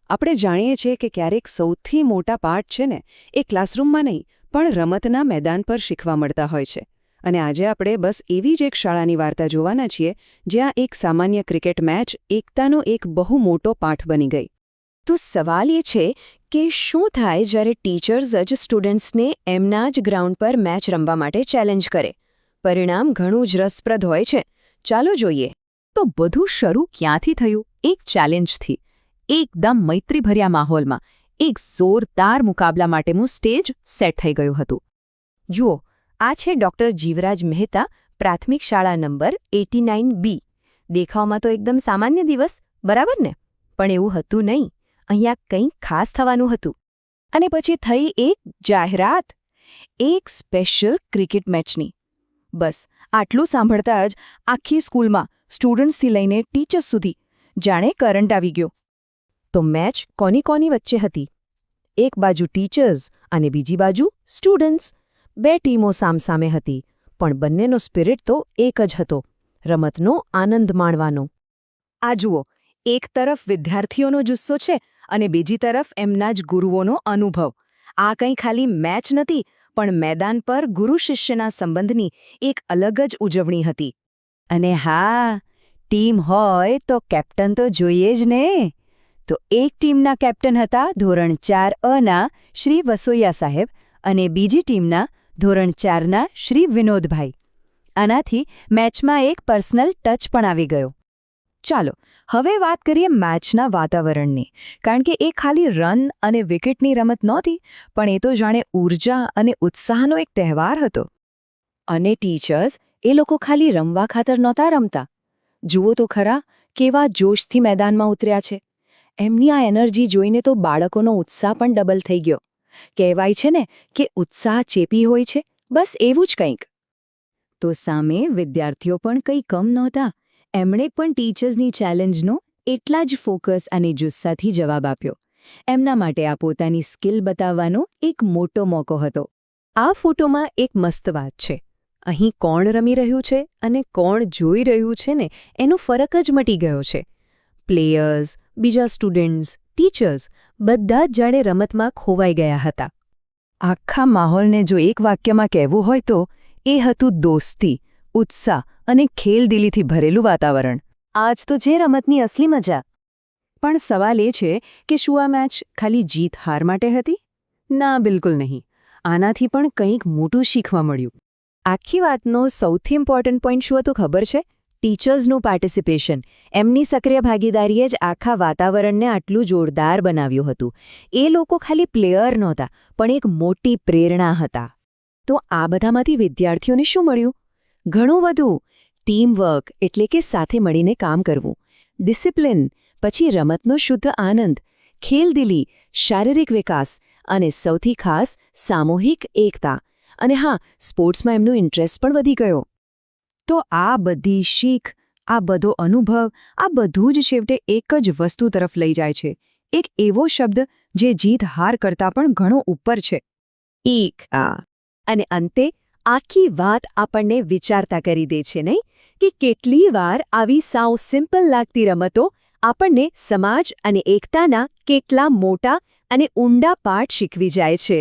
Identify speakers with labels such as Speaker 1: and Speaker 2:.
Speaker 1: આપણે જાણીએ છીએ કે ક્યારેક સૌથી મોટા પાઠ છે ને એ ક્લાસરૂમમાં નહીં પણ રમતના મેદાન પર શીખવા મળતા હોય છે. અને આજે આપણે બસ એવી જ એક શાળાની વાર્તા જોવાના છીએ જ્યાં એક સામાન્ય ક્રિકેટ મેચ એકતાનો એક બહુ મોટો પાઠ બની ગઈ.
Speaker 2: તો સવાલ એ છે કે શું થાય જ્યારે ટીચર્સ જ સ્ટુડન્ટ્સને એમના જ ગ્રાઉન્ડ પર મેચ રમવા માટે ચેલેન્જ કરે? પરિણામ ઘણું જ રસપ્રદ હોય છે. ચાલો જોઈએ.
Speaker 3: તો બધું શરૂ ક્યાંથી થયું? એક ચેલેન્જથી. એકદમ મૈત્રીભર્યા માહોલમાં એક જોરદાર મુકાબલા માટેનું સ્ટેજ સેટ થઈ ગયું હતું.
Speaker 2: જુઓ, આ છે ડૉક્ટર જીવરાજ મહેતા પ્રાથમિક શાળા નંબર 89B. દેખાવમાં તો એકદમ સામાન્ય દિવસ, બરાબર ને? પણ એવું હતું નહીં. અહીંયા કંઈક ખાસ થવાનું હતું. અને પછી થઈ એક જાહેરાત, એક સ્પેશિયલ ક્રિકેટ મેચની. બસ આટલું સાંભળતા જ આખી સ્કૂલમાં સ્ટુડન્ટ્સથી લઈને ટીચર્સ સુધી જાણે કરંટ આવી ગયો. તો મેચ કોની વચ્ચે હતી? એક બાજુ ટીચર્સ અને બીજી બાજુ સ્ટુડન્ટ્સ. બે ટીમો સામસામે હતી, પણ બંનેનો સ્પિરિટ તો એક જ હતો, રમતનો આનંદ માણવાનો. આ જુઓ, એક તરફ વિદ્યાર્થીઓનો જુસ્સો છે અને બીજી તરફ એમના જ ગુરુઓનો અનુભવ. આ કંઈ ખાલી મેચ નથી, પણ મેદાન પર ગુરુ શિષ્યના સંબંધની એક અલગ જ ઉજવણી હતી. અને હા, ટીમ હોય તો કેપ્ટન તો જોઈએ જ ને. તો એક ટીમના કેપ્ટન હતા ધોરણ 4A શ્રી વસોયા સાહેબ અને બીજી ટીમના ધોરણ 4ના શ્રી વિનોદભાઈ. આનાથી મેચમાં એક પર્સનલ ટચ પણ આવી ગયો. ચાલો હવે વાત કરીએ મેચના વાતાવરણની, કારણ કે એ ખાલી રન અને વિકેટની રમત નહોતી, પણ એ તો જાણે ઊર્જા અને ઉત્સાહનો એક તહેવાર હતો. અને ટીચર્સ એ લોકો ખાલી રમવા ખાતર નહોતા રમતા. જુઓ તો ખરા કેવા જોશથી મેદાનમાં ઉતર્યા છે. એમની આ એનર્જી જોઈને તો બાળકોનો ઉત્સાહ પણ ડબલ થઈ ગયો. કહેવાય છે ને કે ઉત્સાહ ચેપી હોય છે, બસ એવું જ કંઈક. તો સામે વિદ્યાર્થીઓ પણ કંઈ કમ નહોતા. એમણે પણ ટીચર્સની ચેલેન્જનો એટલા જ ફોકસ અને જુસ્સાથી જવાબ આપ્યો. એમના માટે આ પોતાની સ્કિલ બતાવવાનો એક મોટો મોકો હતો. આ ફોટોમાં એક મસ્ત વાત છે. અહીં કોણ રમી રહ્યું છે અને કોણ જોઈ રહ્યું છે ને એનો ફરક જ મટી ગયો છે. પ્લેયર્સ, બીજા સ્ટુડન્ટ્સ, ટીચર્સ બધા જ જાણે રમતમાં ખોવાઈ ગયા હતા. આખા માહોલને જો એક વાક્યમાં કહેવું હોય તો એ હતું દોસ્તી, ઉત્સાહ અને ખેલદિલીથી ભરેલું વાતાવરણ. આજ તો જે રમતની અસલી મજા. પણ સવાલ એ છે કે શું આ મેચ ખાલી જીત હાર માટે હતી? ના, બિલકુલ નહીં. આનાથી પણ કંઈક મોટું શીખવા મળ્યું. આખી વાતનો સૌથી ઇમ્પોર્ટન્ટ પોઈન્ટ શું હતું ખબર છે? ટીચર્સનું પાર્ટિસિપેશન. એમની સક્રિય ભાગીદારીએ જ આખા વાતાવરણને આટલું જોરદાર બનાવ્યું હતું. એ લોકો ખાલી પ્લેયર નહોતા, પણ એક મોટી પ્રેરણા હતા. તો આ બધામાંથી વિદ્યાર્થીઓને શું મળ્યું? ઘણું બધું. ટીમવર્ક એટલે કે સાથે મળીને કામ કરવું, ડિસિપ્લિન, પછી રમતનો શુદ્ધ આનંદ, ખેલદિલી, શારીરિક વિકાસ અને સૌથી ખાસ સામૂહિક એકતા. અને હા, સ્પોર્ટ્સમાં એમનો ઇન્ટરેસ્ટ પણ વધી ગયો. તો આ બધી શીખ, આ બધો અનુભવ, આ બધું જ છેવટે એક જ વસ્તુ તરફ લઈ જાય છે. એક એવો શબ્દ જે જીત હાર કરતાં પણ ઘણો ઉપર છે. એકતા. અને અંતે આખી વાત આપણને વિચારતા કરી દે છે નહીં કે કેટલી વાર આવી સાવ સિમ્પલ લાગતી રમતો આપણને સમાજ અને એકતાના કેટલા મોટા અને ઊંડા પાઠ શીખવી જાય છે.